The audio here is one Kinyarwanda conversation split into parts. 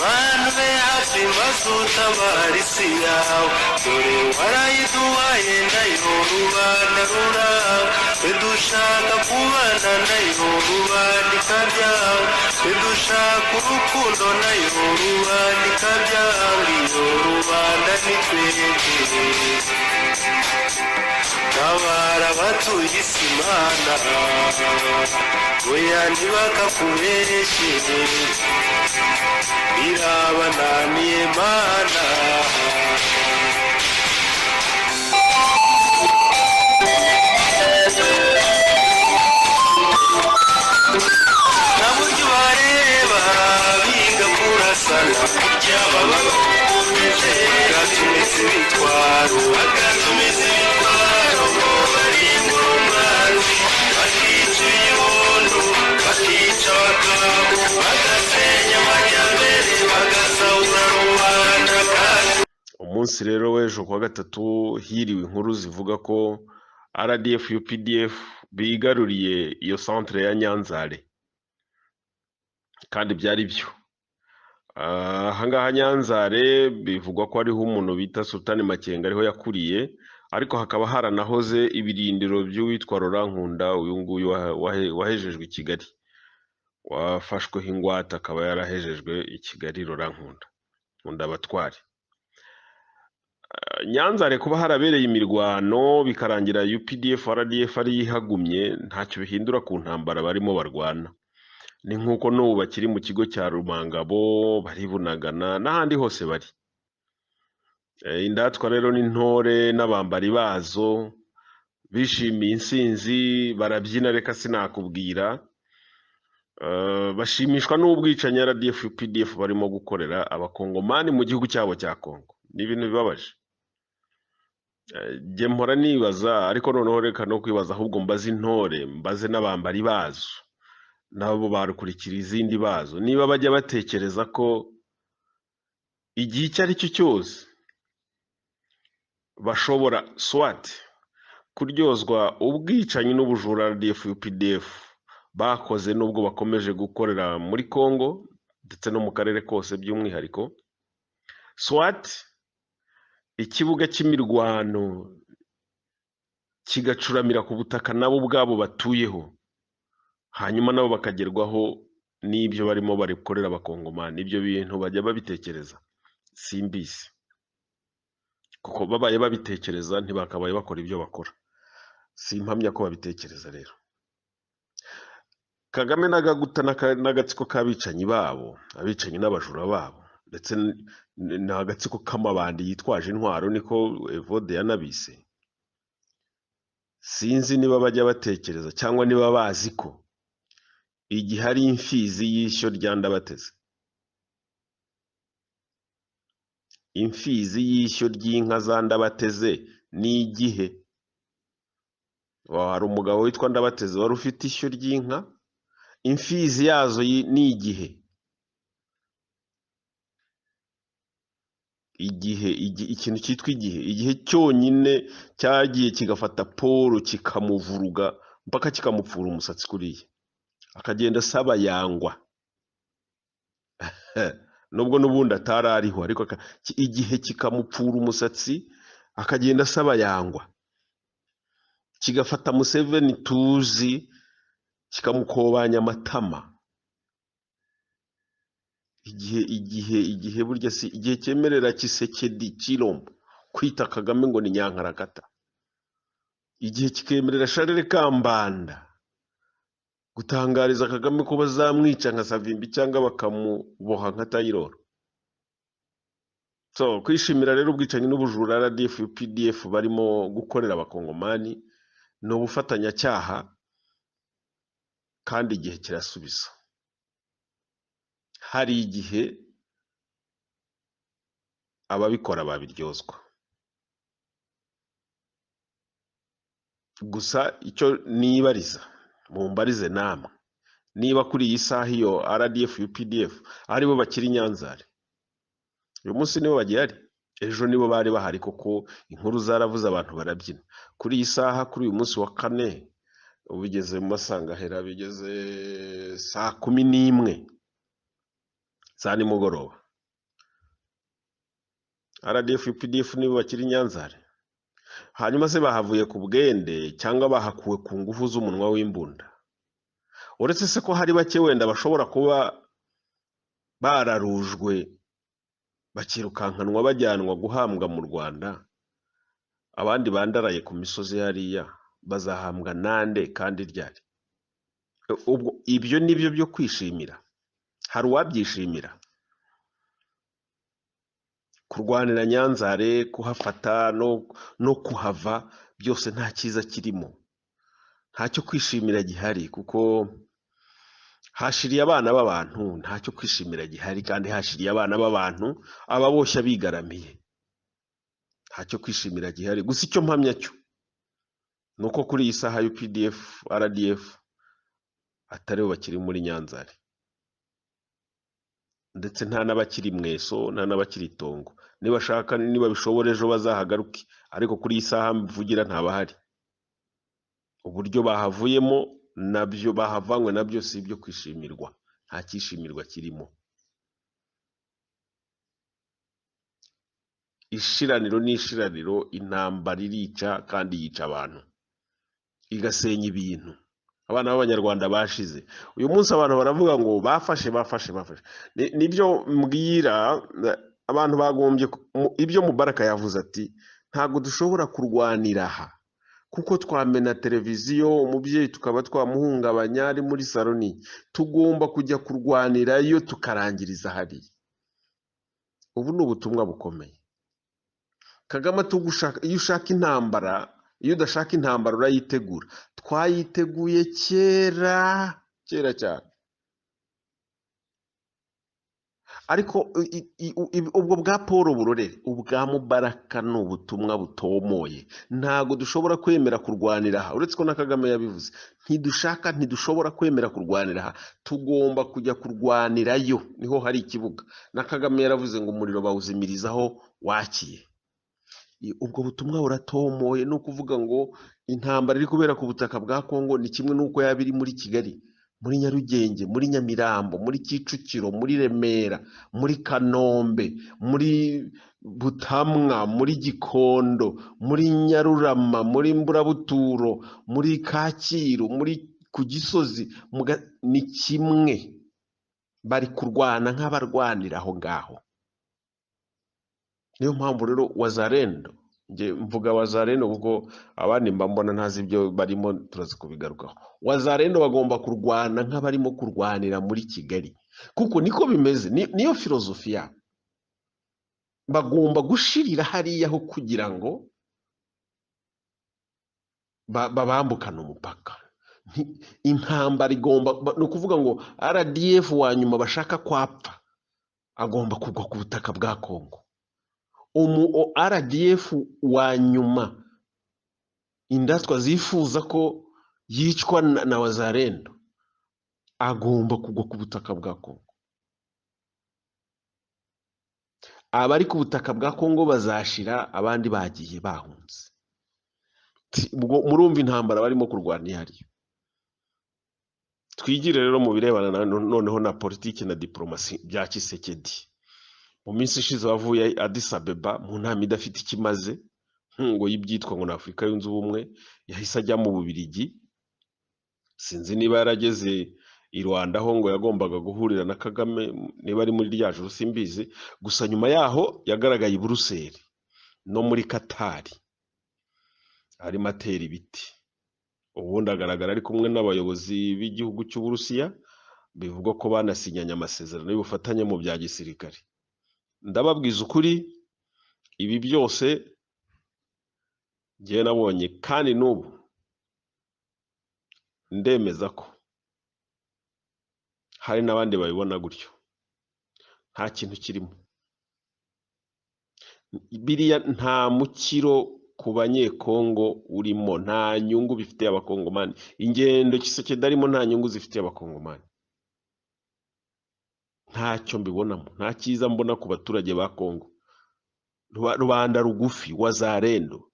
Mana ube hafi maze utabara isi yawe dore warayiduhaye nayo rubanda rurawe twe dushaka kubana nayo rubanda ikabyawe twe dushaka urukundo nayo rubanda ikabyawe iyo rubanda ni twebwe tabara abatuye isi Mana oya ntibakakubeshye birabananiye Mana nta buryo bareba biga kurasana kurya baba bakomeje bagatumiza ibitwaro barinda umwanzi bakica ibibondo bakica abagabo bagasenya amajyambere bagasahura rubanda kandi umunsi rero w'ejo kuwa gatatu hiriwe inkuru zivuga ko RDF UPDF bigaruriye iyo centre ya Nyanzare kandi byari byo ahangaha Nyanzare bivugwa ko ariho umuntu bita Sultani Makenga ariho yakuriye ariko hakaba haranahoze ibirindiro by'uwitwa Rurankunda uyu nguyu wahejejwe i Kigali wafashweho ingwate akaba yarahejejwe i Kigali Rurankunda nkunda abatwari Nyanzare kuba harabereye imirwano bikarangira UPDF RDF ari ihagumye ntacyo bihindura ku ntambara barimo barwana ni nkuko n'ubu bakiri mu kigo cya Rumangabo baribunagana n'ahandi hose bari indatwa rero n'intore n'abambari bazo bishimiye insinzi barabyina reka sinakubwira bashimishwa n'ubwicanyi RDF UPDF barimo gukorera abakongomani mu gihugu cyabo cya Kongo ni ibintu bibabaje jye mpora nibaza ariko noneho reka no kwibaza ahubwo mbaze intore mbaze n'abambari bazo nabo barukurikira izindi bazo niba bajya batekereza ko igihe icyo ari cyo cyose bashobora swat kuryozwa ubwicanyi n'ubujura RDF UPDF bakoze nubwo bakomeje gukorera muri Kongo ndetse no mu karere kose by'umwihariko swat ikibuga cy'imirwano kigacuramira ku butaka nabo ubwabo batuyeho hanyuma nabo bakagerwaho n'ibyo barimo barikorera abakongomani ibyo bintu bajya babitekereza simbizi kuko babaye babitekereza ntibakabaye bakora ibyo bakora simpamya ko babitekereza rero Kagame nagaguta n'agatsiko k'abicanyi babo abicanyi n'abajura babo ndetse n'agatsiko k'amabandi yitwaje intwaro niko Evode yanabise sinzi niba bajya batekereza cyangwa niba bazi ko igihe hari imfizi y'ishyo rya Ndabateze imfizi y'ishyo ry'inka za Ndabateze ni igihe hari umugabo witwa Ndabateze wari ufite ishyo ry'inka imfizi yazo ni igihe ikintu cyitwa igihe cyonyine cyagiye kigafata Paul kikamuvuruga mpaka kikamupfura umusatsi kuriye akagenda asaba yangwa nubwo n'ubundi atarariho ariko igihe kikamupfura umusatsi akagenda asaba yangwa kigafata Museveni tuzi kikamukobanya amatama igihe burya si igihe cyemerera Kisekedi Chilombo kwita Kagame ngo ni nyankarakata igihe kikemerera Charles Kambanda gutangariza Kagame ko bazamwica nka Savimbi cyangwa bakamuboha nka Tayiroro so kwishimira rero ubwicanyi n'ubujura RDF UPDF barimo gukorera abakongomani no gufatanyacyaha kandi igihe kirasubiza hari igihe ababikora babiryozwa gusa icyo nibariza mumbarize namwe niba kuri iyi saha iyo RDF UPDF aribo bakiri Nyanzare uyu munsi nibo bagihari ejo nibo bari bahari koko inkuru zaravuze abantu barabyina kuri iyi saha kuri uyu munsi wa kane ubigeze mu masangahera bigeze saa 11 saa nimugoroba. RDF UPDF nibo bakiri Nyanzare, hanyuma se bahavuye ku bwende cyangwa bahakuwe ku ngufu z'umunwa w'imbunda? Uretse se ko hari bake wenda bashobora kuba bararujwe bakirukankanwa bajyanwa guhambwa mu Rwanda, abandi bandaraye ku misozi hariya bazahambwa nande kandi ryari? Ubwo ibyo nibyo byo kwishimira? Hari uwabyishimira? Kurwanira Nyanzare, kuhafata no kuhava, byose nta cyiza kirimo, ntacyo kwishimira gihari, kuko hashiriye abana b'abantu, ntacyo kwishimira gihari, kandi hashiriye abana b'abantu ababoshya bigaramiye, ntacyo kwishimira gihari. Gusa icyo mpamya cyo ni uko kuri iyi saha UPDF RDF ataribo bakiri muri Nyanzare, ndetse nta n'abakiri Mweso, nta n'abakiri Tongo. Nibashaka, niba bishobora ejo bazahagaruke, ariko kuri iyi saha mvugira ntabahari. Uburyo bahavuyemo nabyo, bahavanywe nabyo si ibyo kwishimirwa, nta kishimirwa kirimo. Ishiraniro n'ishiraniro, intambara irica kandi yica abantu, igasenya ibintu. Abana b'Abanyarwanda bashize. Uyu munsi abantu baravuga ngo bafashe. Nibyo mbwira abantu bagombye, ibyo Mubaraka yavuze ati ntabwo dushobora kurwanira aha, kuko twamena televiziyo, umubyeyi tukaba twamuhungabanya ari muri saloni. Tugomba kujya kurwanirayo tukarangiriza hariya. Ubu ni ubutumwa bukomeye. Kagame iyo ushaka intambara, iyo udashaka intambara urayitegura. Twayiteguye kera cyane. Ariko ubwo bwa Paul Burorere, ubwa Mubaraka ni ubutumwa butomoye. Ntabwo dushobora kwemera kurwanira aha, uretse ko na Kagame yabivuze. Ntidushobora kwemera kurwanira aha, tugomba kujya kurwanirayo, niho hari ikibuga. Na Kagame yaravuze ngo umuriro bawuzimirizaho wakiye. Ubwo butumwa buratomoye, ni ukuvuga ngo intambara iri kubera ku butaka bwa Kongo ni kimwe n'uko yaba iri muri Kigali, muri Nyarugenge, muri Nyamirambo, muri Kicukiro, muri Remera, muri Kanombe, muri Butamwa, muri Gikondo, muri Nyarurama, muri Mburabuturo, muri Kacyiru, ku Gisozi. Ni kimwe, bari kurwana nk'abarwanira aho ngaho. Niyo mpamvu rero Wazalendo, nge mvuga Wazalendo kuko abandi mba mbona ntazi ibyo barimo, turaza kubigarukaho. Wazalendo bagomba kurwana nk'abarimo kurwanira muri Kigali, kuko niko bimeze, niyo filozofi yabo. Bagomba gushirira hariya aho kugira ngo babambukane umupaka. Intambara igomba, ni ukuvuga ngo RDF wa nyuma bashaka kwapfa agomba kugwa ku butaka bwa Kongo. RDF wa nyuma indatwa zifuza ko yicwa na Wazalendo agomba kugwa ku butaka bwa Kongo. Abari ku butaka bwa Kongo bazashira, abandi bagiye bahunze. Murumva intambara barimo kurwana ihari. Twigire rero mu birebana noneho na politiki na diplomasi bya Tshisekedi. Mu minsi ishize wavuye Addis Abeba mu nama idafite ikimaze, ngo y'ibyitwa ngo na Afurika yunze ubumwe, yahise ajya mu Bubiligi. Sinzi niba yarageze i Rwanda aho ngo yagombaga guhurira na Kagame, niba ari muri rya joro simbizi. Gusa nyuma yaho yagaragaye i Buruseli no muri Katari, arimo atera ibiti. Ubundi agaragara ari kumwe n'abayobozi b'igihugu cy'Uburusiya, bivugwa ko banasinyanye amasezerano y'ubufatanye mu bya gisirikare. Ndababwiza ukuri, ibi byose ngiye nabonye, kandi n'ubu ndemeza ko hari n'abandi babibona gutyo. Nta kintu kirimo biriya, nta mukiro ku Banyekongo urimo, nta nyungu bifitiye Abakongomani. Ingendo Tshisekedi arimo nta nyungu zifitiye Abakongomani, ntacyo mbibonamo, nta cyiza mbona ku baturage ba Kongo. Rubanda rugufi, Wazalendo,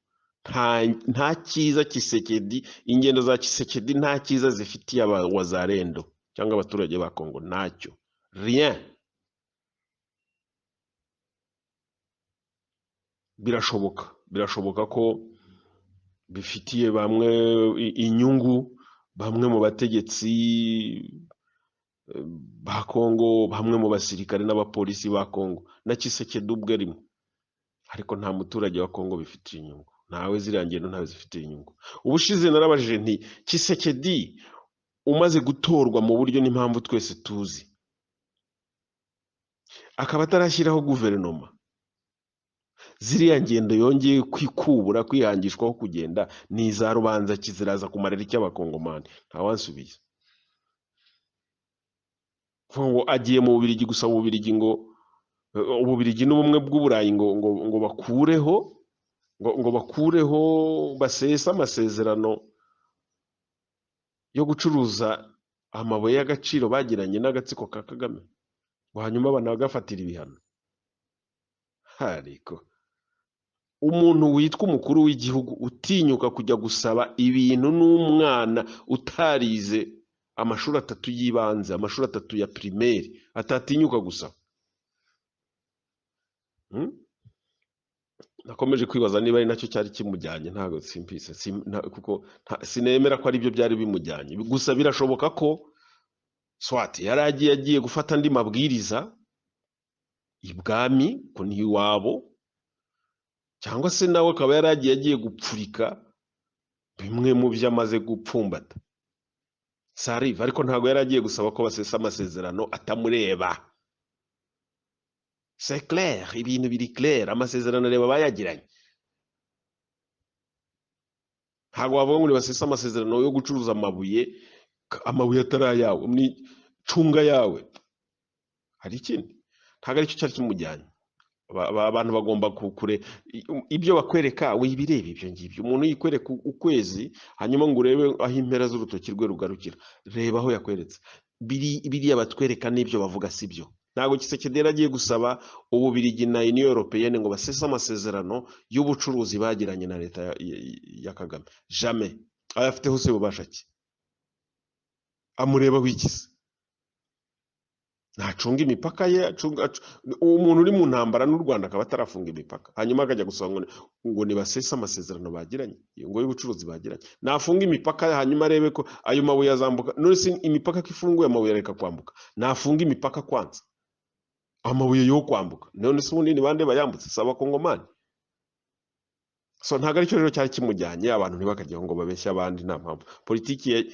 nta cyiza Tshisekedi, ingendo za Tshisekedi nta cyiza zifitiye Wazalendo cyangwa abaturage ba Kongo, ntacyo, rien. birashoboka ko bifitiye bamwe inyungu, bamwe mu bategetsi ba Kongo, bamwe mu basirikare n'abapolisi ba Kongo na Tshisekedi ubwe arimo, ariko nta muturage wa Kongo bifitiye inyungu, ntawe ziriya ngendo ntawe zifitiye inyungu. Ubushize narabajije nti Tshisekedi umaze gutorwa mu buryo n'impamvu twese tuzi, akaba atarashyiraho guverinoma, ziriya ngendo yongeye kwikubura kwihangishwaho kugenda ni iza rubanza kiziraza kumarira iki abakongomani? Ntawansubiza. Ngo agiye mu Bubiligi gusaba Ububiligi ngo Ububiligi n'ubumwe bw'Uburayi ngo bakureho basesa amasezerano yo gucuruza amabuye y'agaciro bagiranye n'agatsiko ka Kagame, ngo hanyuma banagafatira ibihano. Ariko umuntu witwa umukuru w'igihugu utinyuka kujya gusaba ibintu n'umwana utarize amashuri 3 y'ibanze, amashuri 3 ya primaire, atatinyuka gusaba. Nakomeje kwibaza niba ari nacyo cyari kimujyanye, ntago simpise kuko sinemera ko ari byo byari bimujyanye. Gusa birashoboka ko swati yaragiye gufata andi mabwiriza ibwami ko ni iwabo, cyangwa se nawe akaba yaragiye gupfurika bimwe mu byo amaze gupfumbata. Sariva ariko ntago yaragiye gusaba ko basesa amasezerano atamureba. C'est clair, ibintu biri clair, amasezerano reba bayagiranye. Ntago wavuga ngo basesa amasezerano yo gucuruza amabuye atarayawe, ni cunga yawe. Hari ikindi ntago ari cyo cyari kimujyanye. Abantu bagomba kure ibyo bakwereka wibireba ibyo ngibyo. Umuntu yikwereka ukwezi hanyuma ngo urebe aho impera z'urutoki rwe rugarukira, reba aho yakweretse. Biriya batwereka n'ibyo bavuga sibyo. Ntago Tshisekedi yaragiye gusaba Ububiligi na Union Européenne ngo basese amasezerano y'ubucuruzi bagiranye na leta ya Kagame. Jamais. Ayafite hose bubasha ki? Amureba wikise. Ntacunga imipaka ye, umuntu uri mu ntambara n'u Rwanda akaba atarafunga imipaka, hanyuma akajya gusaba ngo nibasese amasezerano bagiranye ngo y'ubucuruzi bagiranye. Nafunga imipaka hanyuma arebe ko ayo mabuye azambuka. None se imipaka ko ifunguye amabuye areka kwambuka? Nafunga imipaka kwanza amabuye yo kwambuka. None se ubundi ni bande bayambutse? Saba Kongomani. So ntago ari cyo rero cyari kimujyanye. Abantu ntibakajya ngo babeshye abandi, nta mpamvu. Politiki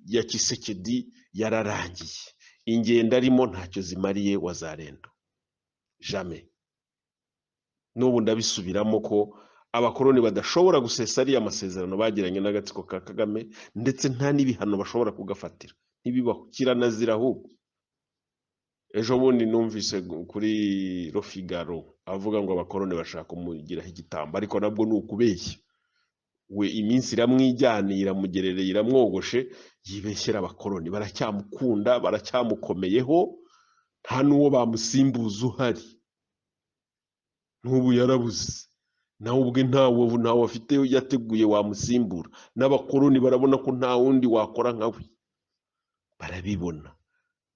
ya Tshisekedi yararangiye. Ingendo arimo ntacyo zimariye wazarendo. Jamais. N'ubu ndabisubiramo ko abakoroni badashobora gusesa ariya amasezerano bagiranye n'agatsiko ka Kagame, ndetse nta n'ibihano bashobora kugafatira. Ntibibaho, kiranazira ahubwo. Ejo bundi numvise kuri Le Figaro avuga ngo abakoroni bashaka kumugiraho igitambo, ariko nabwo ni ukubeshya. We iminsi iramwijyaniye, iramugerereye, iramwogoshe, yibeshyera abakoroni. Baracyamukunda, baracyamukomeyeho, nta n'uwo bamusimbuza uhari. N'ubu yarabuze, nawe ubwe ntawe afite yateguye wamusimbura. N'abakoroni barabona ko nta wundi wakora nkawe, barabibona.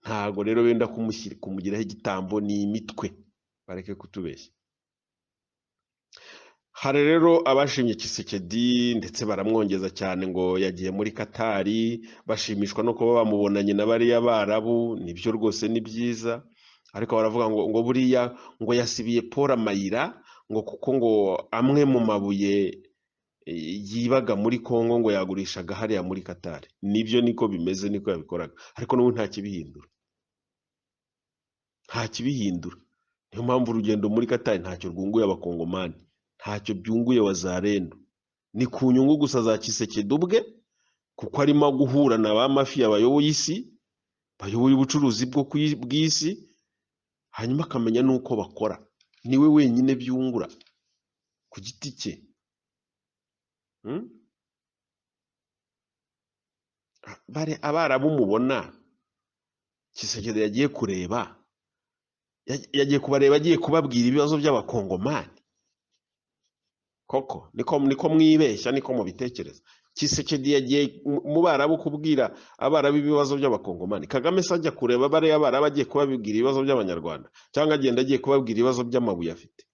Ntago rero benda kumugiraho igitambo, ni imitwe. Bareke kutubeshya. Hari rero abashimye Tshisekedi ndetse baramwongeza cyane ngo yagiye muri Katari, bashimishwa no kuba bamubonanye na bariya barabu. Nibyo rwose ni byiza, ariko baravuga ngo buriya ngo yasibiye Paul Mayira ngo kuko ngo amwe mu mabuye yibaga muri Kongo ngo yagurishaga hariya muri Katari. Nibyo niko bimeze, niko yabikoraga, ariko n'ubu nta kibihindura. Niyo mpamvu urugendo muri Katari ntacyo rwunguye abakongomani, ntacyo byunguye wazarendo. Ni ku nyungu gusa za Tshisekedi ubwe, kuko arimo guhura na ba mafiya bayoboye isi, bayoboye ubucuruzi bw'isi, hanyuma akamenya n'uko bakora. Niwe wenyine byungura ku giti cye. Abarabu mubona Tshisekedi yagiye kureba, yagiye kubareba, agiye kubabwira ibibazo by'abakongomani. Koko niko mwibeshya, niko mubitekereza. Tshisekedi yagiye mu barabu kubwira abarabu ibibazo by'abakongomani. Kagame se ajya kureba bariya abarabu agiye kubabwira ibibazo by'abanyarwanda, cyangwa agenda agiye kubabwira ibibazo by'amabuye afite?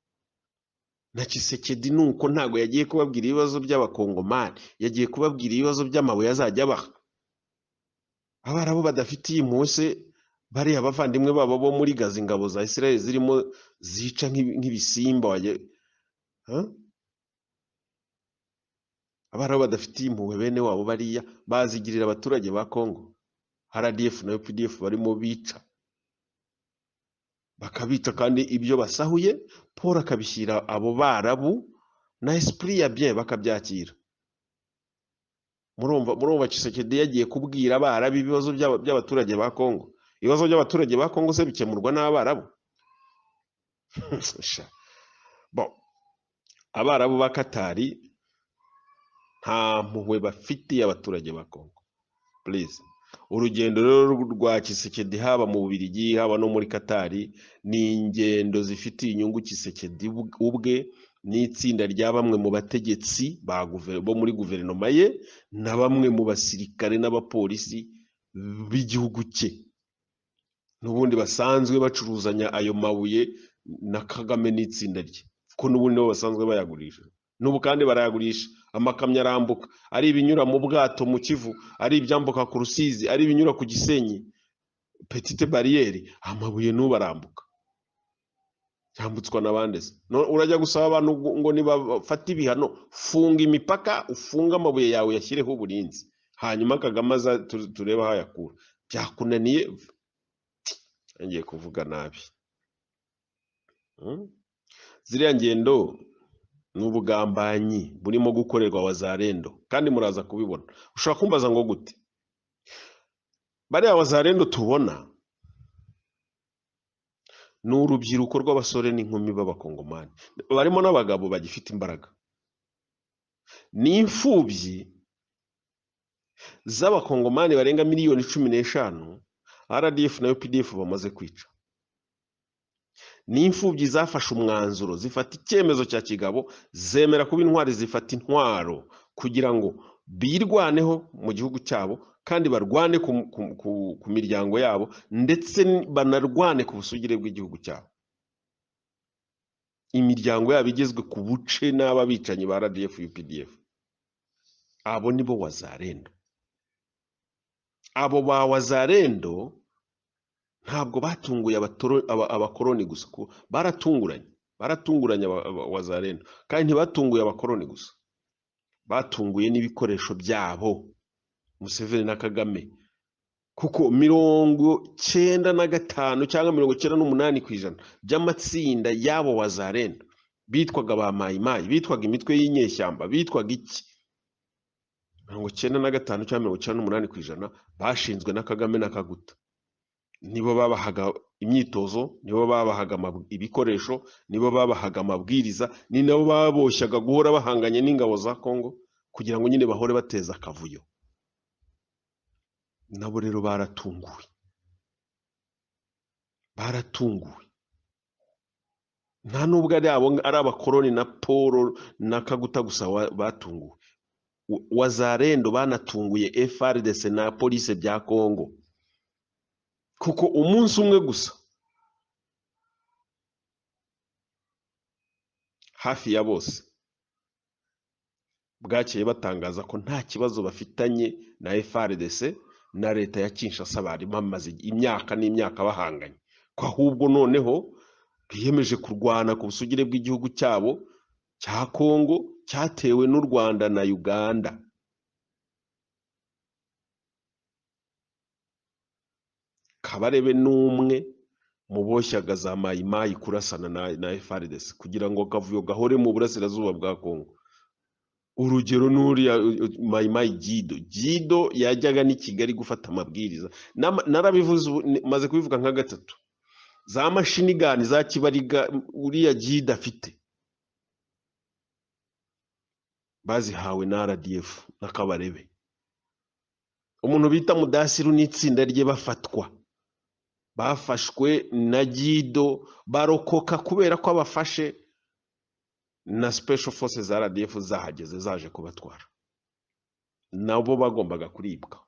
na Tshisekedi nuko ntago yagiye kubabwira ibibazo by'abakongomani, yagiye kubabwira ibibazo by'amabuye azajya abaha. Abarabu badafitiye impuhwe se bariya abavandimwe babo bo muri Gaza, ingabo za Israel zirimo zica nk'ibisimba abarabu badafitiye impuhwe bene wabo bariya bazigirira abaturage ba Kongo. RDF na UPDF barimo bica, bakabica kandi ibyo basahuye Paul akabishyira abo barabu na esprit ya bien bakabyakira. Murumva Tshisekedi yagiye kubwira abarabu ibibazo by'abaturage ba Kongo. Ibibazo by'abaturage ba Kongo se bikemurwa n'abarabu? Bon, abarabu ba Katari nta mpuhwe bafitiye abaturage ba Kongo. Please. Urugendo rero rwa Tshisekedi haba mu Bubiligi haba no muri Katari ni ingendo zifitiye inyungu Tshisekedi ubwe n'itsinda rya bamwe mu bategetsi bo muri guverinoma ye na bamwe mu basirikare n'abapolisi b'igihugu cye, n'ubundi basanzwe bacuruzanya ayo mabuye na Kagame n'itsinda rye, kuko n'ubundi nibo basanzwe bayagurisha. N'ubu kandi barayagurisha, amakamyo arambuka, ari ibinyura mu bwato mu Kivu, ari ibyambuka ku Rusizi, ari ibinyura ku Gisenyi Petite Barriere, amabuye n'ubu arambuka, yambutswa n'abandi se. Urajya gusaba abantu ngo nibafate ibihano, funga imipaka, ufunga amabuye yawe yashyireho uburinzi, hanyuma Kagame aza turebe aho ayakura. Byakunaniye ngiye kuvuga nabi. Ziriya ngendo n'ubugambanyi burimo gukorerwa Wazalendo, kandi muraza kubibona. Ushobora kumbaza ngo gute? Bariya Wazalendo tubona ni urubyiruko rw'abasore n'inkumi b'abakongomani, barimo n'abagabo bagifite imbaraga, ni imfubyi z'abakongomani barenga miliyoni 15 RDF na UPDF bamaze kwica. Ni imfubyi zafashe umwanzuro, zifata icyemezo cya kigabo, zemera kuba intwari, zifata intwaro kugira ngo birwaneho mu gihugu cyabo, kandi barwane ku miryango yabo, ndetse banarwane ku busugire bw'igihugu cyabo. Imiryango yabo igezwe ku buce n'aba bicanyi ba RDF UPDF. Abo nibo Wazalendo. Abo ba Wazalendo ntabwo batunguye abakoroni gusa, baratunguranye Wazalendo, kandi ntibatunguye abakoroni gusa, batunguye n'ibikoresho byabo Museveni na Kagame, kuko 95 cyangwa 98% by'amatsinda y'abo Wazalendo bitwaga ba Mayimayi, bitwaga imitwe y'inyeshyamba, bitwaga iki, 95 cyangwa 98% bashinzwe na Kagame na Kaguta. Nibo babahaga imyitozo, nibo babahaga ibikoresho, nibo babahaga amabwiriza, ni nabo baboshyaga guhora bahanganye n'ingabo za Kongo kugira ngo nyine bahore bateza akavuyo. Nabo rero baratunguwe, nta nubwo ari abakoroni na Paul na Kaguta gusa batunguwe. Wazalendo banatunguye FARDC na polisi bya Kongo, kuko umunsi umwe gusa hafi ya bose bwakeye batangaza ko nta kibazo bafitanye na FARDC na leta ya Kinshasa, bari bamaze imyaka n'imyaka bahanganye, ko ahubwo noneho biyemeje kurwana ku busugire bw'igihugu cyabo cya Kongo cyatewe n'u Rwanda na Uganda. Kabarebe n'umwe mu boshyaga za Mayimayi kurasana na FARDC kugira ngo kavuyo gahore mu burasirazuba bwa Kongo. Urugero n'uriya Mayimayi Gido yajyaga ni Kigali gufata amabwiriza, narabivuze maze kubivuga nka gatatu. Za mashini gani za Kibariga uriya Gido afite bazihawe na RDF na Kabarebe. Umuntu bita Mudasiru n'itsinda rye bafashwe na Gido, barokoka kubera ko abafashe na Special Forces za RDF zahageze zaje kubatwara, nabo bagombaga kuribwa.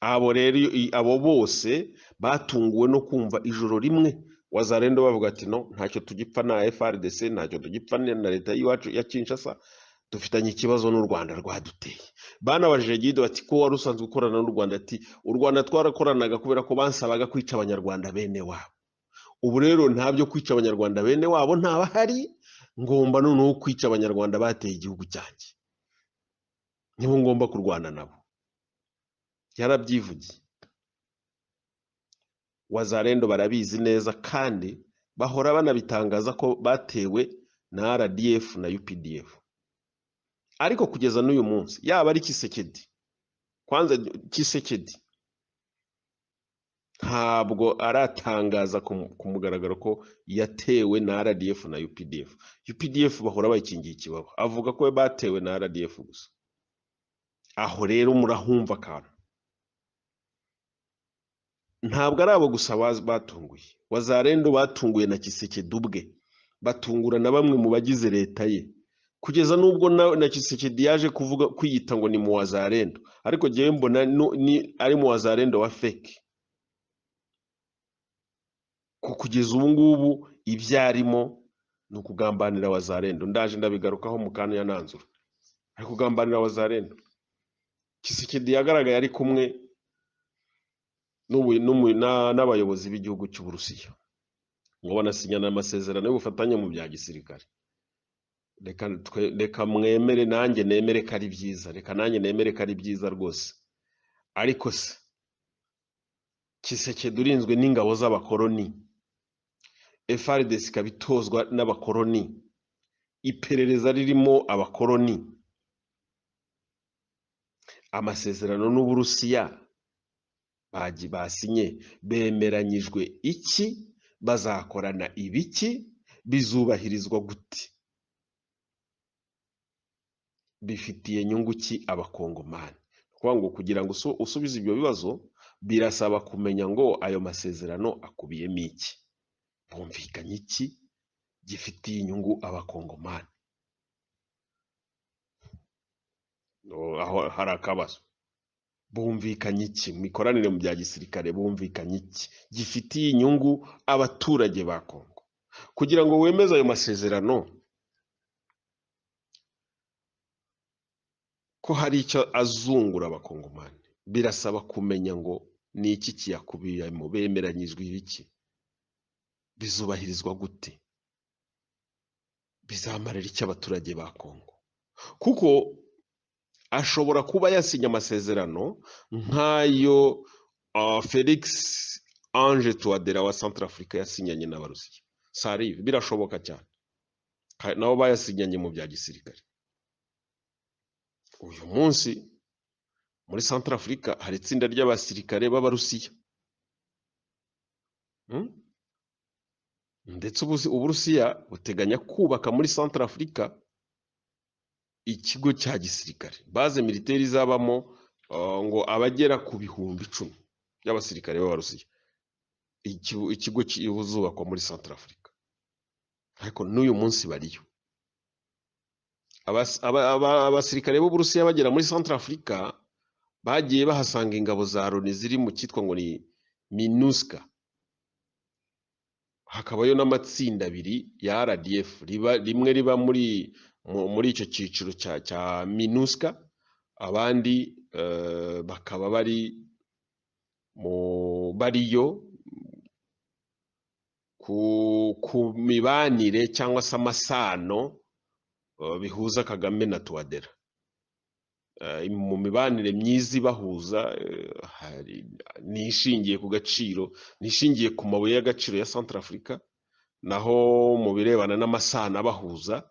Abo rero abo bose batunguwe no kumva ijoro rimwe wazarendo bavuga ati no ntacyo tugipfa na FRDC, ntacyo tugipfa na leta y'iwacu ya Kinshasa, dufitanye ikibazo n'u Rwanda rwaduteye. Banabajije Gido ati ko wari usanzwe ukorana n'u Rwanda, ati u Rwanda twarakoranaga kubera ko bansabaga kwica abanyarwanda bene wabo. Ubu rero ntabyo kwica abanyarwanda bene wabo ntabahari, ngomba noneho kwica abanyarwanda bateye igihugu cyanjye, nibo ngomba kurwana nabo. Yarabyivugiye. Wazarendo barabizi neza kandi bahora banabitangaza ko batewe na RDF na UPDF. Ariko kugeza n'uyu munsi yaba ari Kisekedi, kwanza Kisekedi ntabwo aratangaza ku mugaragaro ko yatewe na RDF na UPDF. UPDF bahora bayikingiye ikibaba, avuga ko batewe na RDF gusa. Aho rero murahumva kantu. Ntabwo ari abo gusa batunguye. Wazarendo batunguye na Kisekedi ubwe, batungura na bamwe mu bagize leta ye, kugeza n'ubwo na Kisekedi yaje kuvuga kwiyita ngo ni mu Wazarendo, ariko jewe mbona ari mu Wazarendo wa fake. Kugeza ubu ngubu ibyarimo ni ukugambanira Wazarendo. Ndaje ndabigarukaho mu kanya yananzura, ari kugambanira Wazarendo. Kisekedi yagaragaye ari kumwe n'abayobozi b'igihugu cy'u Burusiya ngo banasinyana amasezerano y'ubufatanye mu bya gisirikare. Reka mwemere nanjye nemere ko ari byiza, reka nanjye nemere ko ari byiza rwose. Ariko se Kisekedi urinzwe n'ingabo z'abakoloni, FARDC ikabitozwa n'abakoloni, iperereza ririmo abakoloni, amasezerano n'Uburusiya basinye bemeranyijwe iki, bazakorana ibiki, bizubahirizwa gute, bifitiye nyungu ki abakongomani? Kuvuga ngo kugira ngo usubize ibyo bibazo birasaba kumenya ngo ayo masezerano akubiyemo iki, bumvikanye iki, gifitiye inyungu abakongomani. Aho hari akabazo. Bumvikanye iki, mikoranire mu bya gisirikare bumvikanye iki, gifitiye inyungu abaturage ba Kongo? Kugira ngo wemeze ayo masezerano ko hari icyo azungura abakongomani, birasaba kumenya ngo ni iki kiyakubiyemo, bemeranyijwe ibiki, bizubahirizwa gute, bizamarira iki abaturage ba Kongo? Kuko ashobora kuba yasinya amasezerano nk'ayo Felix Ange Touadera wa Centrafrique yasinyanye n'Abarusiya. Sarive, birashoboka cyane, nabo bayasinyanye mu bya gisirikare. Uyu munsi muri Centrafrique hari itsinda ry'abasirikare b'Abarusiya, ndetse Uburusiya buteganya kubaka muri Centrafrique ikigo cya gisirikare, base militaire izabamo ngo abagera ku 10,000 y'abasirikare b'Abarusiya. Ikigo kizubakwa muri Centrafrique, ariko n'uyu munsi bariyo abasirikare b'Uburusiya bagera muri Centrafrique, bagiye bahasanga ingabo za Loni ziri mu cyitwa ngo ni MINUSCA. Hakabayo n'amatsinda abiri ya RDF, rimwe riba muri icyo cyiciro cya MINUSCA, abandi bakaba bariyo ku mibanire cyangwa se amasano bihuza Kagame na Touadera. Mu mibanire myiza ibahuza nishingiye ku gaciro, nishingiye ku mabuye y'agaciro ya Centrafrique, naho mu birebana n'amasano abahuza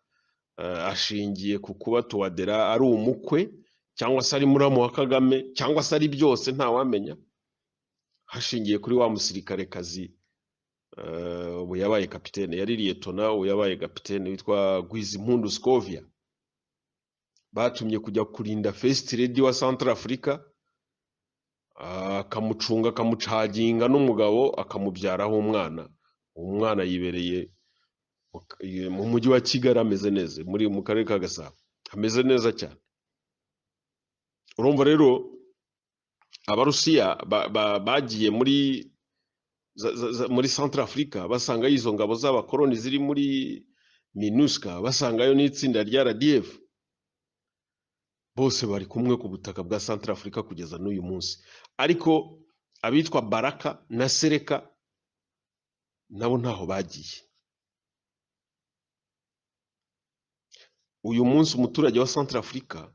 ashingiye ku kuba Touadera ari umukwe cyangwa se ari muramu wa Kagame cyangwa se ari byose ntawamenya, hashingiye kuri wa musirikare kazi ubu yabaye kapitene, yari liyetona, ubu yabaye kapitene, witwa Gwizimpundu Scovia, batumye kujya kurinda First Lady wa Centrafrique, akamucunga akamucaginga n'umugabo akamubyaraho umwana yibereye mu mujyi wa Kigali, ameze neza, mu karere ka Gasabo, ameze neza cyane. Urumva rero Abarusiya bagiye muri muri Centre Africa, basanga izo ngabo z'abakoloni ziri muri MINUSCA, basangayo n'itsinda rya RDF, bose bari kumwe ku butaka bwa Centre Africa kugeza n'uyu munsi. Ariko abitwa Baraka na Sereka nabo ntaho bagiye. Uyu munsi umuturage wa Centre Africa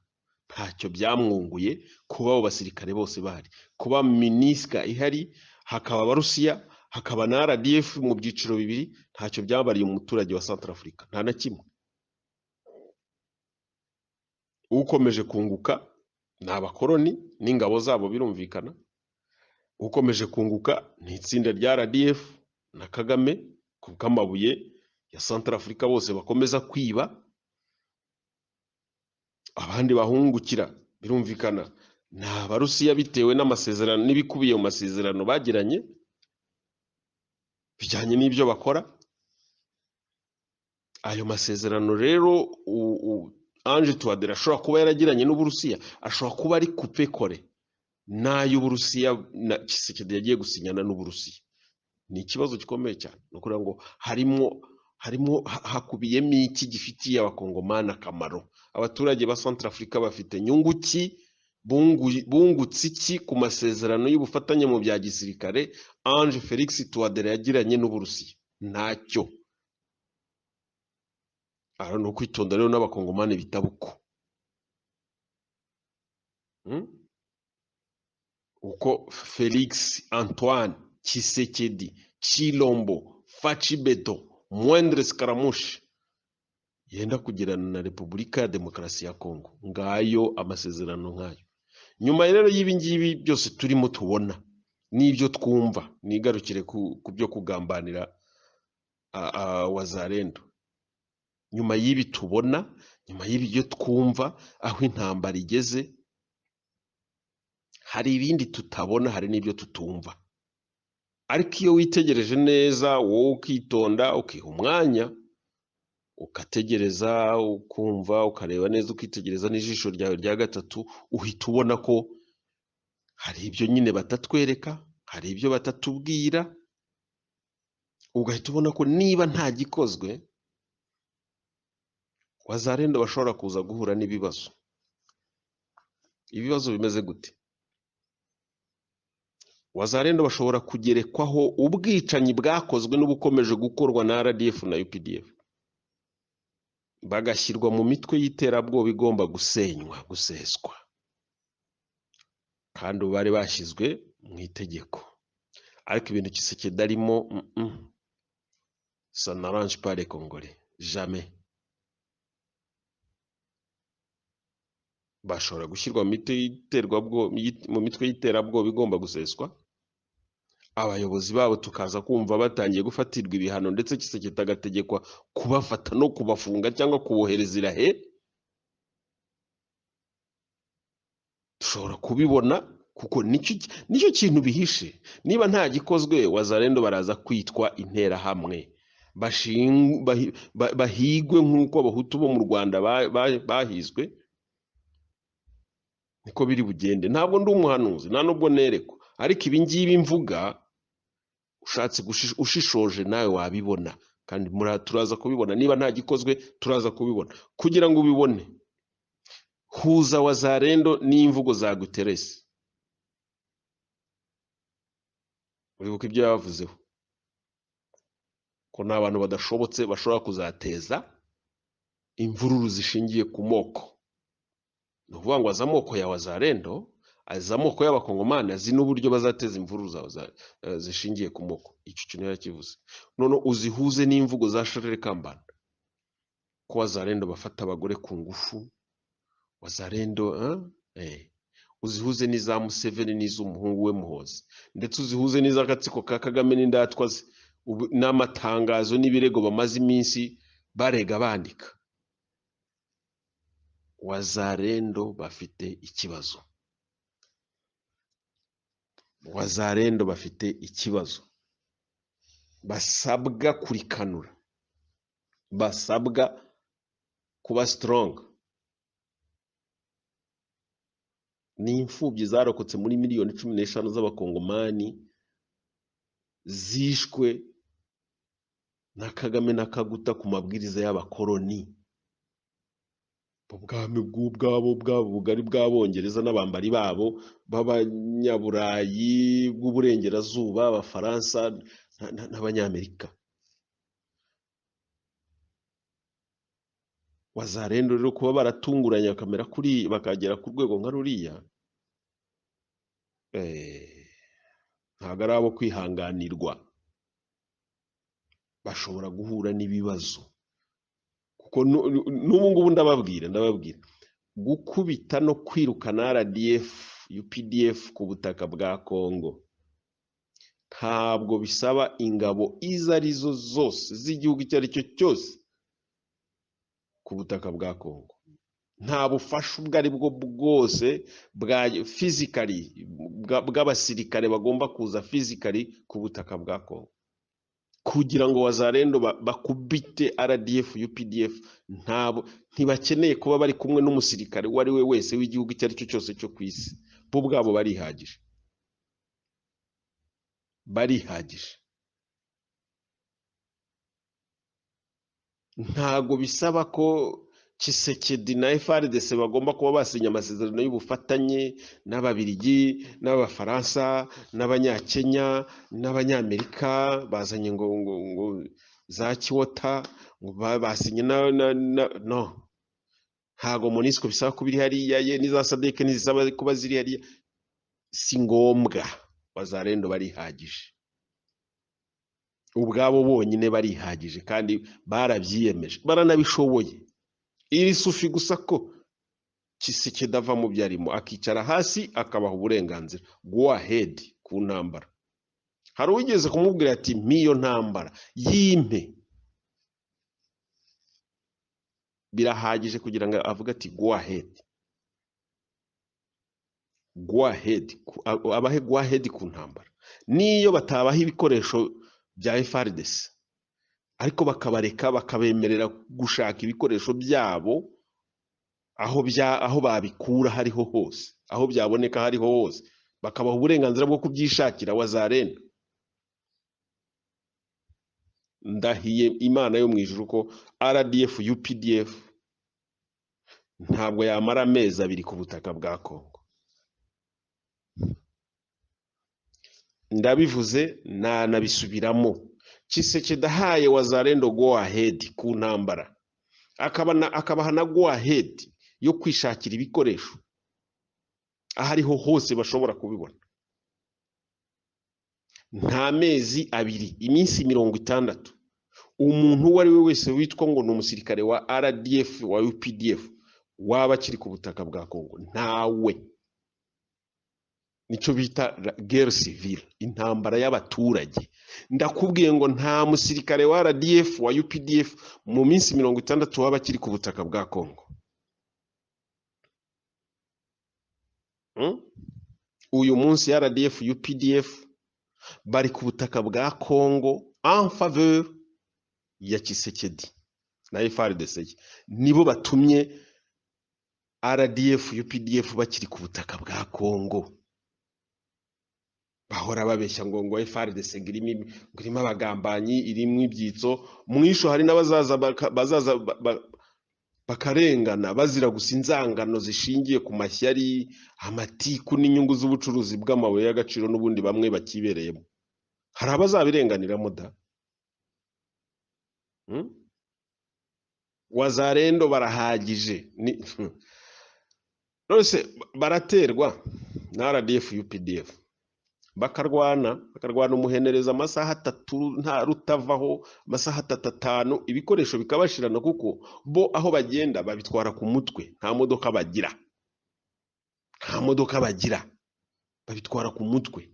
ntacyo byamwunguye kuba abo basirikare bose bahari, kuba MINUSCA ihari, hakaba Abarusiya, hakaba na RDF mu byiciro bibiri, ntacyo byabariye umuturage wa Centre Africa, nta na kimwe. Ukomeje kunguka ni abakoloni n'ingabo zabo birumvikana, ukomeje kunguka ni itsinda rya RDF na Kagame ku bw'amabuye ya Centre Africa bose bakomeza kwiba. Abandi bahungukira birumvikana ni Abarusiya bitewe n'amasezerano n'ibikubiye mu masezerano bagiranye bijyanye n'ibyo bakora. Ayo masezerano rero Ange Touadera ashobora kuba yaragiranye n'Uburusiya, ashobora kuba ari coupe kore n'ay'Uburusiya na Tshisekedi yagiye gusinyana n'Uburusiya. Ni ikibazo gikomeye cyane, no kugira ngo hakubiyemo iki gifitiye abakongomani akamaro. Abaturage ba Centre Africa bafite nyungu ki, bungutse iki ku masezerano y'ubufatanye mu bya gisirikare Ange Felix Touadera yagiranye n'Uburusiya? Ntacyo. Ara no kwitonda rero n'abakongomani bitabuko. Uko Felix Antoine Tshisekedi Chilombo Faci Beto Moindre Scaramouche yenda kugirana na Repubulika ya Demokarasi ya Kongo, ngayo amasezerano nkayo. Nyuma rero y'ibi ngibi byose turimo tubona n'ibyo twumva, nigarukire ku byo kugambanira Wazalendo. Nyuma y'ibi tubona, nyuma y'ibi byo twumva, aho intambara igeze, hari ibindi tutabona, hari n'ibyo tutumva. Ariko iyo witegereje neza, wowe ukitonda, ukiha umwanya, ukategereza, ukumva, ukareba neza, ukitegereza n'ijisho ryawe rya gatatu, uhita ubona ko hari ibyo nyine batatwereka, hari ibyo batatubwira, ugahita ubona ko niba nta gikozwe, Wazalendo bashobora kuza guhura n'ibibazo. Ibibazo bimeze gute? Wazalendo bashobora kugerekwaho ubwicanyi bwakozwe n'ubukomeje gukorwa na RDF na UPDF, bagashyirwa mu mitwe y'iterabwoba igomba gusenywa, guseswa, kandi bari bashyizwe mu itegeko. Ariko ibintu Tshisekedi arimo, ça n'arrange pas les Congolais, jamais. Bashobora gushyirwa mu mitwe y'iterabwoba igomba guseswa, abayobozi babo tukaza kumva batangiye gufatirwa ibihano, ndetse Tshisekedi agategekwa kubafata no kubafunga cyangwa kubohereza irahe. Dushobora kubibona kuko nicyo kintu bihishe. Niba nta gikozwe, Wazalendo baraza kwitwa interahamwe, bahigwe nk'uko abahutu bo mu Rwanda bahizwe. Niko biri bugende. Ntabwo ndi umuhanuzi, nta nubwo nerekwa, ariko ibi ngibi mvuga, ushatse ushishoje nawe wabibona, kandi turaza kubibona. Niba nta gikozwe, turaza kubibona. Kugira ngo ubibone, huza Wazalendo n'imvugo za Guterres. Uribuka ibyo yavuzeho ko nta bantu badashobotse bashobora kuzateza imvururu zishingiye ku moko. Ni ukuvuga ngo azi amoko ya Wazalendo, azi amoko y'abakongomani, azi n'uburyo bazateza imvururu zishingiye ku moko. Icyo kintu yarakivuze. None uzihuze n'imvugo za Charles Kambanda ko Wazalendo bafata abagore ku ngufu, Wazalendo uzihuze n'iza Museveni n'iz'umuhungu we Muhozi, ndetse uzihuze n'iz'agatsiko ka Kagame n'indatwa ze, n'amatangazo n'ibirego bamaze iminsi barega bandika. Wazalendo bafite ikibazo. Wazalendo bafite ikibazo, basabwa kurikanura, basabwa kuba strong. Ni imfubyi zarokotse muri miliyoni 15 z'abakongomani zishwe na Kagame na Kaguta ku mabwiriza y'abakoloni. Ubwami bw'ubwabo bugari bw'Abongereza n'abambari babo b'Abanyaburayi bw'Uburengerazuba, Abafaransa n'Abanyamerika. Wazalendo rero kuba baratunguranye bakamera kuri bakagera ku rwego nka ruriya, ntabwo ari abo kwihanganirwa. Bashobora guhura n'ibibazo, kuko n'ubu ngubu ndababwira gukubita no kwirukana RDF UPDF ku butaka bwa Kongo ntabwo bisaba ingabo izo arizo zose z'igihugu icyo ari cyo cyose ku butaka bwa Kongo. Nta bufasha ubwo ari bwo bwose bwa physically bw'abasirikare bagomba kuza physically ku butaka bwa Kongo kugira ngo Wazalendo bakubite RDF UPDF. Ntibakeneye kuba bari kumwe n'umusirikare uwo ari we wese w'igihugu icyo ari cyo cyose cyo ku isi. Bo ubwabo barihagije. Ntago bisaba ko Tshisekedi na FARDC bagomba kuba basinya amasezerano y'ubufatanye n'Ababiligi n'Abafaransa n'Abanyakenya n'Abanyamerika bazanye ngo za Kiwota basinye no. Ntago MONUSCO bisaba kuba iri hariya ye n'iza SADC n'izisaba kuba ziri hariya, si ngombwa. Wazalendo barihagije, ubwabo bonyine barihagije kandi barabyiyemeje baranabishoboye. Iri sufi gusa ko Tshisekedi ava mu byarimo akicara hasi akabaha uburenganzira, go ahead ku ntambara. Hari uwigeze kumubwira ati mpiyo ntambara yimpe, birahagije kugira ngo avuge ati go ahead, abahe go ahead ku ntambara. Niyo batabaha ibikoresho bya FARDC ariko bakabareka bakabemerera gushaka ibikoresho byabo aho babikura hariho hose, aho byaboneka hariho hose, bakabaha uburenganzira bwo kubyishakira. Wazalendo ndahiye Imana yo mu ijuru ko RDF UPDF ntabwo yamara amezi 2 ku butaka bwa Kongo. Ndabivuze nabisubiramo. Tshisekedi ahaye Wazalendo go ahead ku ntambara, akabaha na go ahead yo kwishakira ibikoresho ahariho hose bashobora kubibona. Nta mezi 2, iminsi 60, umuntu uwo ari we wese witwa ngo ni umusirikare wa RDF wa UPDF waba akiri ku butaka bwa Kongo ntawe. Nicyo bita guerre civile, intambara y'abaturage. Ndakubwiye ngo nta musirikare wa RDF wa UPDF mu minsi 60 waba akiri ku butaka bwa Kongo. Uyu munsi RDF UPDF bari ku butaka bwa Kongo en faveur ya Tshisekedi na FARDC. Nibo batumye RDF UPDF bakiri ku butaka bwa Kongo. Bahora babeshya ngo FARDC ngirimo abagambanyi, irimo ibyitso mwisho. Hari n'abazaza bakarengana bazira gusa inzangano zishingiye ku mashyari, amatiku n'inyungu z'ubucuruzi bw'amabuye y'agaciro n'ubundi bamwe bakibereyemo. Hari abazabirenganiramo da. Wazalendo barahagije. Nose baraterwa na RDF UPDF bakarwana umuhenereza amasaha 3 nta rutavaho, amasaha 3-5, ibikoresho bikabashirana kuko bo aho bagenda babitwara ku mutwe. Nta modoka bagira, babitwara ku mutwe,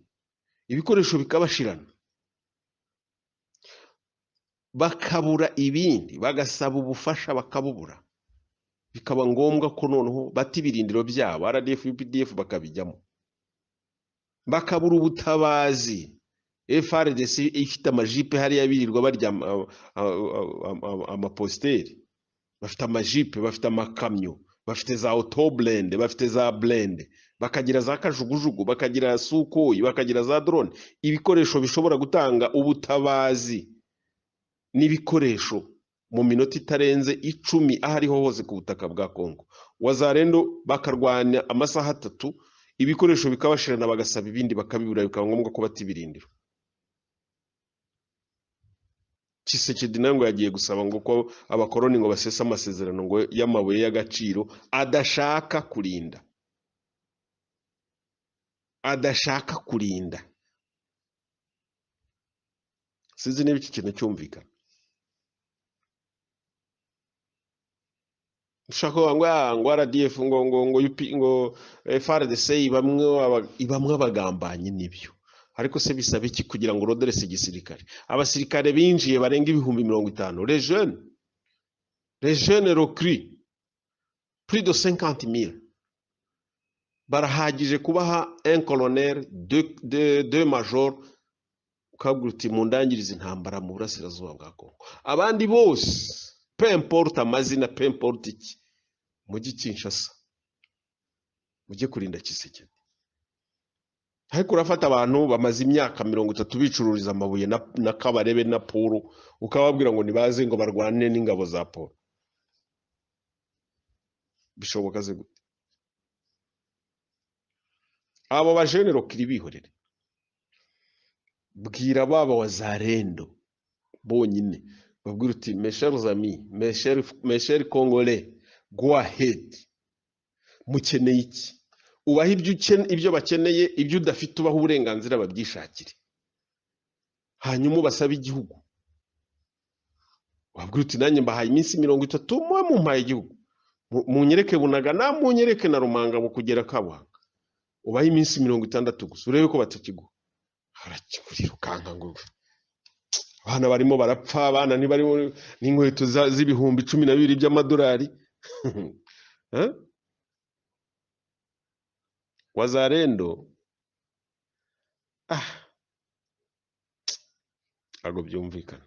ibikoresho bikabashirana, bakabura ibindi, bagasaba ubufasha bakabubura, bikaba ngombwa ko noneho bati ibirindiro byabo RDF UPDF bakabijyamo, bakabura ubutabazi. FARDC ifite amajipe hariya birirwa barya amaposteri, bafite amajipe, bafite amakamyo, bafite za autoblende, bafite za blende, bakagira za kajugujugu, bakagira sukoyi, bakagira za drone, ibikoresho bishobora gutanga ubutabazi n'ibikoresho mu minota itarenze 10 aho ariho hose ku butaka bwa Kongo. Wazarendo bakarwanya amasaha 3, ibikoresho bikabashirana, bagasaba ibindi bakabibura, bikaba ngombwa ko batibirindiro. Tshisekedi nango yagiye gusaba ngo ko abakoroni ngo basesa amasezerano ngo y'amabuye y'agaciro adashaka kurinda, Sinzi niba iki kintu cyumvikana. Ushaka ngo RDF ngo FARDC ibamwe abagambanyi nibyo. Ariko se bisaba iki kugira ngo roderese igisirikare? Abasirikare binjiye barenga 50,000, les jeunes recrues plus de 50,000, barahagije kubaha un colonel, deux major, ukaguruti mu ndangiriza intambara mu burasirazuba bwa Kongo. Abandi bose peu importe amazina, peu importe iki, mujye Kinshasa, mujye kurinda Tshisekedi. Ariko urafata abantu bamaze imyaka 30 bicururiza amabuye na Kabarebe na Poro, ukababwira ngo nibaze ngo barwane n'ingabo za Poro. Bishoboka ze gute? Abo bajenero kiri bihorere. Bwira baba Wazarendo bonyine, babwira uti mes chers amis, mes chers Congolais, go ahead. Mukeneye iki? Ubaha ibyo bakeneye, ibyo udafite ubaha uburenganzira babyishakire. Hanyuma ubasaba igihugu. Wabwira uti nanjye mbahaye iminsi 30 mwe mumpaye igihugu. Munyereke Bunagana, munyereke na Rumanga mu kugera Kabanga. Ubaha iminsi 60 gusa, urebe ko batakiguha. Harakigurira ukanka ngo abana barimo barapfa, abana ntibari n'inkweto z'ibihumbi 12 by'amadolari. Wazarendo ago byumvikana.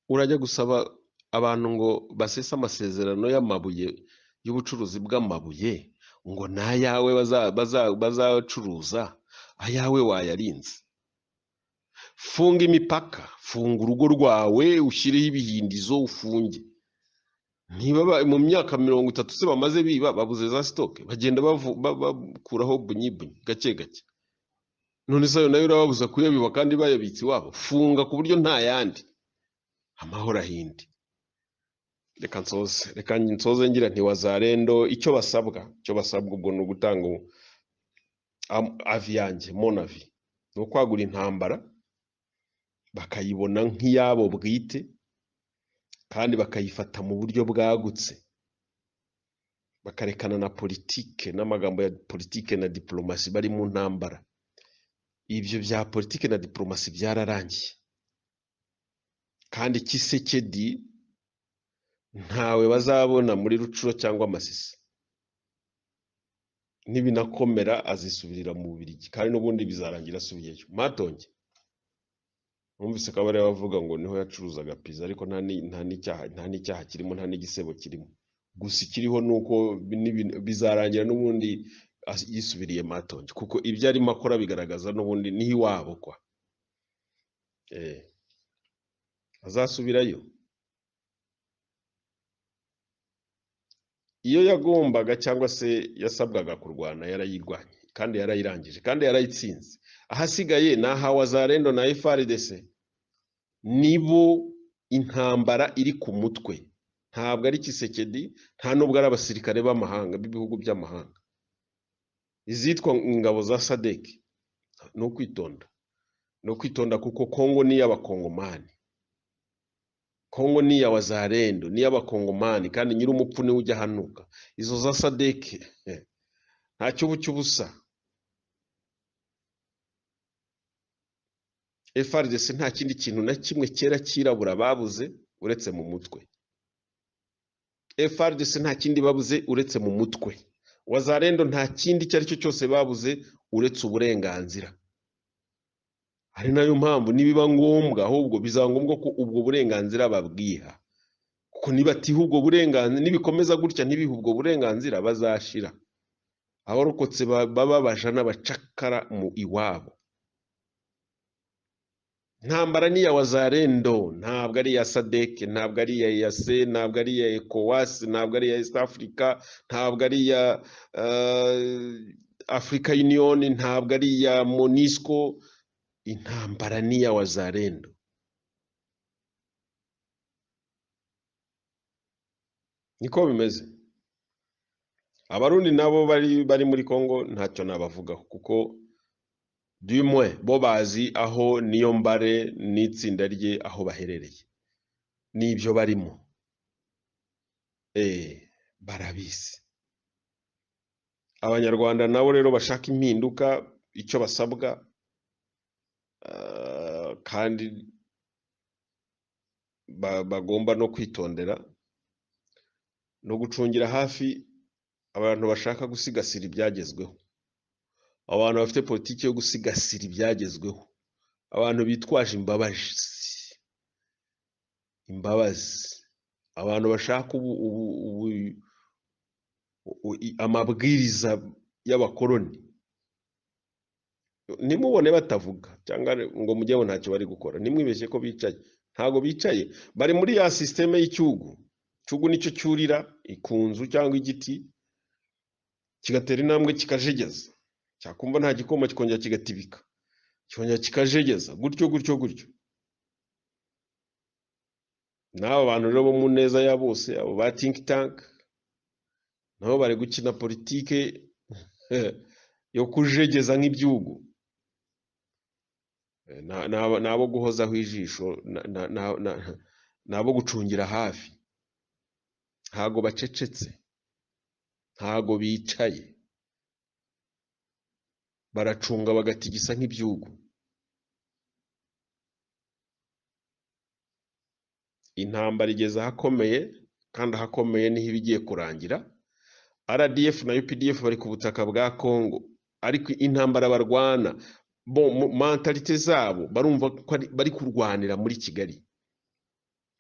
Urajya gusaba abantu ngo basesa amasezerano y'amabuye y'ubucuruzi bw'amabuye ngo nayawe bazacuruza, ayawe wayarinze. Funga imipaka, funga urugo rwawe, ushyireho ibihindizo, ufunge. Niba mu myaka 30 se bamaze biba babuze za stock, bagenda bakuraho bunyibunyi gake gake. None se nayo urababuza kuyabiba kandi bayabitsi wabo. Funga ku buryo nta yandi, amahoro ahindi. Reka nsoze ngira nti Wazarendo icyo basabwa ubwo no gutanga avi yanjye, mon avis, no kwagura intambara bakayibona nk'iyabo bwite, kandi bakayifata mu buryo bwagutse, bakarekana na politike n'amagambo ya politike na diplomasi bari mu ntambara. Ibyo bya politike na diplomasi byararangiye, kandi Tshisekedi ntawe bazabona muri Rucuro cyangwa Masisi. Nibinakomera azisubirira mu Bubiligi, kandi n'ubundi bizarangira asubiyeyo. Matonge numvise ko bari bavuga ngo niho yacuruzaga pizza, ariko nta n'icyaha kirimo, nta n'igisebo kirimo. Gusa ikiriho nuko bizarangira n'ubundi yisubiriye Matonge, kuko ibyo arimo akora bigaragaza n'ubundi niho iwabo kwa. Azasubirayo. Iyo yagombaga cyangwa se yasabwaga kurwana yarayirwanye, kandi yarayirangije, kandi yarayitsinze. Ahasigaye naha Wazarendo na FARDC nibo intambara iri ku mutwe, ntabwo ari Tshisekedi, nta nubwo ari abasirikare b'amahanga b'ibihugu by'amahanga. Izitwa ingabo za SADC no kwitonda, kuko Kongo ni y'abakongomani, Kongo ni ya Wazarendo, ni y'abakongomani, kandi nyiri umupfu ni ujya hanuka. Izo za SADC ntacyo bucyubusa. FARDC nta kindi kintu na kimwe kera kirabura babuze uretse mu mutwe. FARDC nta kindi babuze uretse mu mutwe. Wazarendo nta kindi cyari cyo cyose babuze uretse uburenganzira. Ari nayo mpamvu nibiba ngombwa, ahubwo bizangombwa ko ubwo burenganzira babwiha, kuko nibatiha ubwo burenganzira, nibikomeza gutya ntibihe ubwo burenganzira bazashira. Abarokotse baba baja n'abacakara mu iwabo. Ntambara ni ya Wazalendo, ntabwo ari ya SADC, ntabwo ari ya EAC, ntabwo ari ya ECOWAS, ntabwo ari ya East Africa, ntabwo ari ya Africa Union, ntabwo ari ya MONUSCO. Intambara ni ya Wazalendo. Niko bimeze. Abarundi nabo bari muri Kongo ntacyo nabavugaho, kuko dumwe bo bazi aho niyo mbare n'itsinda rye aho baherereye n'ibyo barimo, barabizi. Abanyarwanda nabo rero bashaka impinduka, icyo basabwa kandi bagomba no kwitondera no gucungira hafi abantu bashaka gusigasira ibyagezweho, abantu bafite politiki yo gusigasira ibyagezweho, abantu bitwaje imbabazi, abantu bashaka amabwiriza y'abakoloni. Nimubone batavuga cyangwa ngo mujyeho ntacyo bari gukora, nimwibeshye ko bicaye. Ntago bicaye, bari muri ya systeme y'icyugu. Cyugu nicyo cyurira ikunzu cyangwa igiti kigatera intambwe kikajegeza, cyakumva nta gikoma kikongera kigatibika, kikongera kikajegeza, gutyo. N'abo bantu rero bo mu neza ya bose, abo ba think tank, nabo bari gukina politike yo kujegeza nk'ibyugu. Nabo guhozaho ijisho, nabo gucungira hafi. Ntago bacecetse, ntago bicaye, baracunga bagatigisa nk'ibyugu. Intambara igeze ahakomeye, kandi ahakomeye niho ibigiye kurangira. RDF na UPDF bari ku butaka bwa Kongo, ariko intambara barwana mentalite zabo barumva ko bari kurwanira muri Kigali,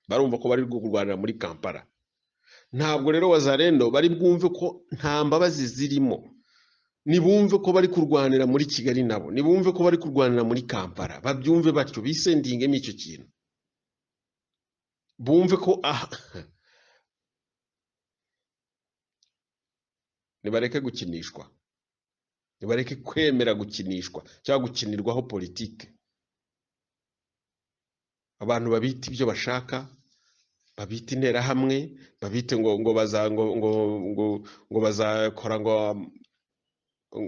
barumva ko bari kurwanira muri Kampala. Ntabwo rero Wazalendo bari bwumve ko nta mbabazi zirimo, nibumve ko bari kurwanira muri Kigali, nabo nibumve ko bari kurwanira muri Kampala, babyumve batyo, bisendingemo icyo kintu, bumve ko nibareke gukinishwa, nibareke kwemera gukinishwa cyangwa gukinirwaho politike. Abantu babita ibyo bashaka, babita interahamwe, babite ngo bazakora, ngo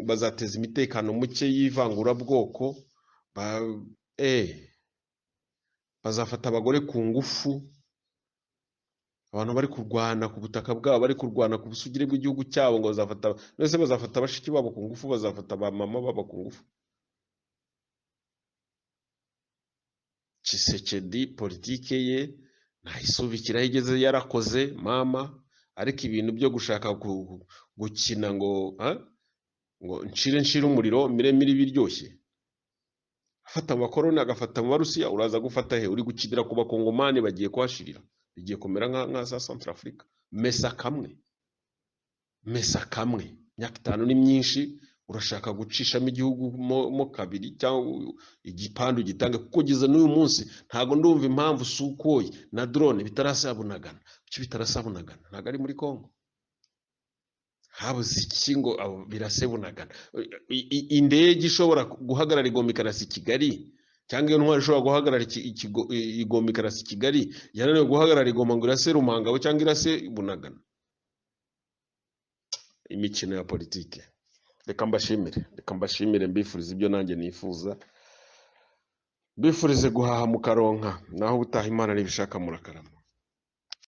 bazateza imitekano muke y'ivangura bwoko, bazafata abagore ku ngufu. Abantu bari kurwana ku butaka bwabo, bari kurwana ku busugire bw'igihugu cyabo, ngo bazafata bashiki babo ku ngufu, bazafata ba mama babo ku ngufu. Tshisekedi politike ye ntahisubikira, igeze yarakoze mama, ariko ibintu byo gushaka gukina ngo nshire umuriro miremire biryoshye, afata abakoroni agafata mu Barusiya, uraza gufata he? Uri gukinira ku bakongomani bagiye kuhashirira, bigiye kumera nka za Centrafrica. Mesa kamwe, myaka 5 ni myinshi, urashaka gucishamo igihugu mo kabiri cyangwa igipande gitange, kuko kugeza n'uyu munsi ntago ndumva impamvu Sukhoi na drone bitarasabunagana. Cyo bitarasabunagana ntago ari muri Kongo, habuze iki ngo birasebunagana? Indege ishobora guhagarara Igoma ikarasa Kigali, cyangwa iyo ntwari ishobora guhagarara Igoma ikarasa Kigali, yananiwe guhagarara Igoma ngo irase Rumangabo cyangwa irase Bunagana. Imikino ya politike. Reka mbashimire, mbifuriza ibyo nanjye nifuza, mbifurize guhaha mukaronka, naho ubutaha Imana nibishaka murakarama.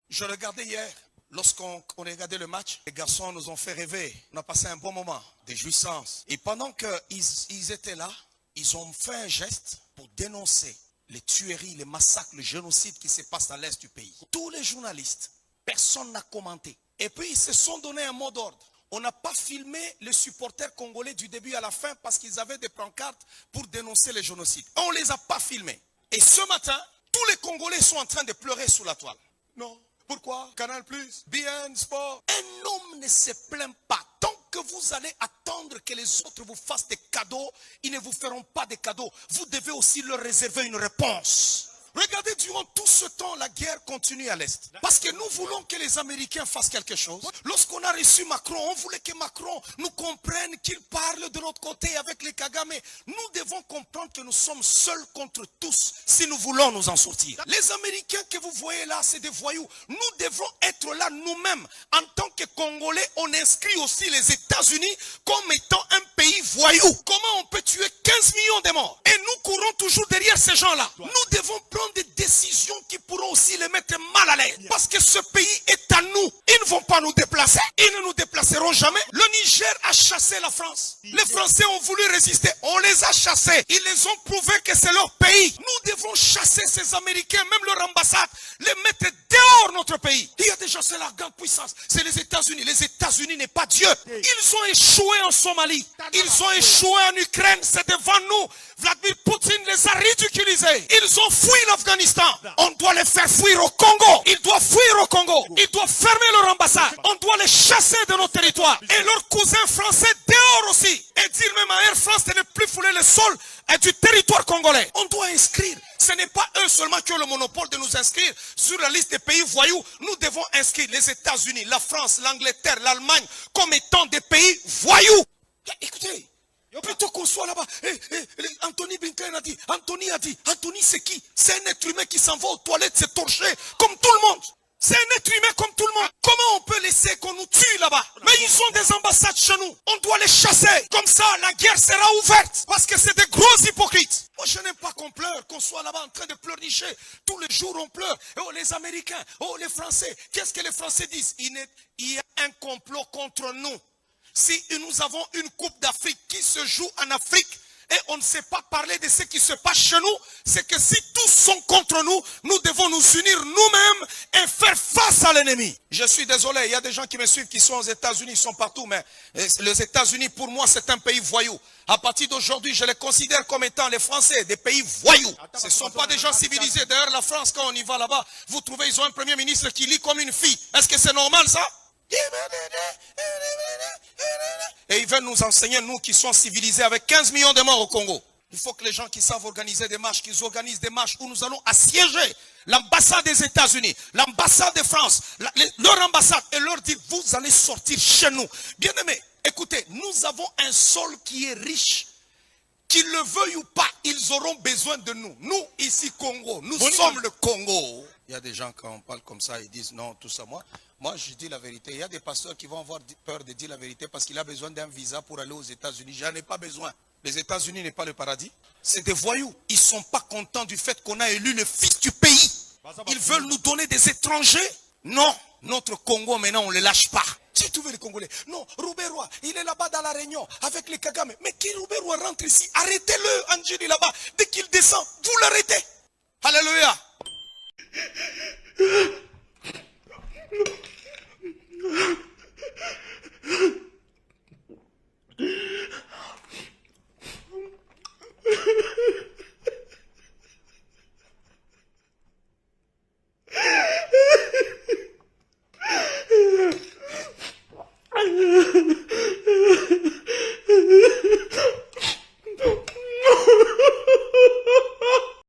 Je regardais hier, lorsqu'on regardait le match, les garçons nous ont fait rêver. On a passé un bon moment de jouissance. Et pendant qu'ils étaient là, ils ont fait un geste pour dénoncer les tueries, les massacres, le génocide qui se passe dans l'est du pays. Tous les journalistes, personne n'a commenté. Et puis ils se sont donné un mot d'ordre. On n'a pas filmé les supporters congolais du début à la fin parce qu'ils avaient des pancartes pour dénoncer le génocide. On ne les a pas filmés. Et ce matin, tous les Congolais sont en train de pleurer sous la toile. Non, Pourquoi? Canal+, BN Sport. Un homme ne se plaint pas. Tant que vous allez attendre que les autres vous fassent des cadeaux, ils ne vous feront pas des cadeaux. Vous devez aussi leur réserver une réponse. Regardez, durant tout ce temps, la guerre continue à l'Est. Parce que nous voulons que les Américains fassent quelque chose. Lorsqu'on a reçu Macron, on voulait que Macron nous comprenne, qu'il parle de l'autre côté avec les Kagame. Nous devons comprendre que nous sommes seuls contre tous si nous voulons nous en sortir. Les Américains que vous voyez là, c'est des voyous. Nous devons être là nous-mêmes. En tant que Congolais, on inscrit aussi les États-Unis comme étant un pays voyou. Comment on peut tuer 15 millions de morts? Et nous courons toujours derrière ces gens-là. Nous devons prendre des décisions qui pourront aussi les mettre mal à l'aise. Parce que ce pays est à nous. Ils ne vont pas nous déplacer. Ils ne nous déplaceront jamais. Le Niger a chassé la France. Les Français ont voulu résister. On les a chassés. Ils les ont prouvé que c'est leur pays. Nous devons chasser ces Américains, même leur ambassade, les mettre dehors notre pays. Il y a déjà, c'est la grande puissance. C'est les États-Unis. Les États-Unis n'est pas Dieu. Ils ont échoué en Somalie. Ils ont échoué en Ukraine. C'est devant nous. Vladimir Poutine les a ridiculisés. Ils ont fui l'Afghanistan. On doit les faire fuir au Congo. Ils doivent fuir au Congo. Ils doivent fermer leur ambassade. On doit les chasser de nos territoires. Et leurs cousins français dehors aussi. Et dire même à Air France de ne plus fouler le sol du territoire congolais. On doit inscrire. Ce n'est pas eux seulement qui ont le monopole de nous inscrire sur la liste des pays voyous. Nous devons inscrire les États-Unis, la France, l'Angleterre, l'Allemagne comme étant des pays voyous. Écoutez. Plutôt qu'on soit là-bas, Anthony Blinken a dit, Anthony c'est qui? C'est un être humain qui s'en va aux toilettes se torcher comme tout le monde. C'est un être humain comme tout le monde. Comment on peut laisser qu'on nous tue là-bas? Mais ils ont des ambassades chez nous. On doit les chasser. Comme ça, la guerre sera ouverte. Parce que c'est des gros hypocrites. Moi, je n'aime pas qu'on pleure, qu'on soit là-bas en train de pleurnicher. Tous les jours, on pleure. Oh, les Américains, oh, les Français. Qu'est-ce que les Français disent? Il y a un complot contre nous. Si nous avons une Coupe d'Afrique qui se joue en Afrique et on ne sait pas parler de ce qui se passe chez nous, c'est que si tous sont contre nous, nous devons nous unir nous-mêmes et faire face à l'ennemi. Je suis désolé, il y a des gens qui me suivent qui sont aux États-Unis, ils sont partout, mais les États-Unis pour moi c'est un pays voyou. À partir d'aujourd'hui, je les considère comme étant les Français, des pays voyous. Ce ne sont pas des gens civilisés. D'ailleurs, la France, quand on y va là-bas, vous trouvez, ils ont un premier ministre qui lit comme une fille. Est-ce que c'est normal ça? Et ils veulent nous enseigner, nous qui sommes civilisés avec 15 millions de morts au Congo. Il faut que les gens qui savent organiser des marches, qu'ils organisent des marches où nous allons assiéger l'ambassade des États-Unis, l'ambassade de France, leur ambassade, et leur dire, vous allez sortir chez nous. Bien aimés, écoutez, nous avons un sol qui est riche. Qu'ils le veuillent ou pas, ils auront besoin de nous. Nous, ici, Congo, nous sommes le Congo. Il y a des gens, quand on parle comme ça, ils disent non, tout ça. Moi, je dis la vérité. Il y a des pasteurs qui vont avoir peur de dire la vérité parce qu'il a besoin d'un visa pour aller aux États-Unis. J'en ai pas besoin. Les États-Unis n'est pas le paradis. C'est des voyous. Ils ne sont pas contents du fait qu'on a élu le fils du pays. Ils veulent nous donner des étrangers. Non, notre Congo, maintenant, on ne le lâche pas. J'ai trouvé les Congolais. Non, Roubaix-Roy, il est là-bas dans la Réunion avec les Kagame. Mais qui Roubaix-Roy rentre ici? Arrêtez-le, Angeli, là-bas. Dès qu'il descend, vous l'arrêtez. Alléluia.